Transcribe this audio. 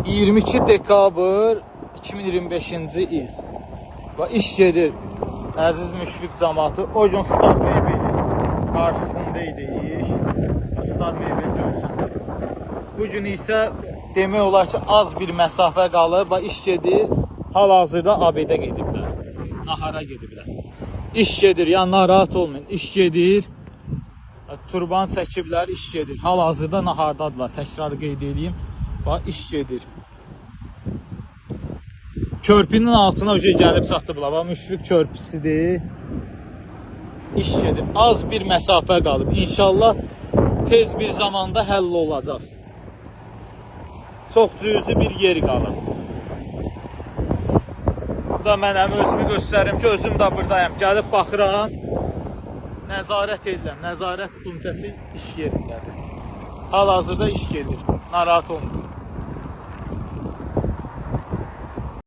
22 dekabr 2025-ci il və iş gedir. Əziz müşfiq cəmaatı, o gün Star Mebelin qarşısında idi iş və Star Mebel görsənir. Bugün isə demək olar ki, az bir məsafə qalır və iş gedir. Hal-hazırda ABD gediblər, nahara gediblər. İş gedir, yəni narahat olmayın, iş gedir. Turban çəkiblər, iş gedir. Hal-hazırda nahardadılar, təkrar qeyd edeyim. Və iş gedir. Körpünün altına gəlib çatdıblar. Və müşfiq körpüsüdür. İş gedir. Az bir məsafə qalıb. İnşallah tez bir zamanda həll olacaq. Çox cüzi bir yeri qalıb. Burada mənəm özümü göstərim ki, özüm də buradayım. Gəlib baxıram. Nəzarət edirəm. Nəzarət komitəsi iş yerindədir. Hal-hazırda iş gedir. Narahat olmayın.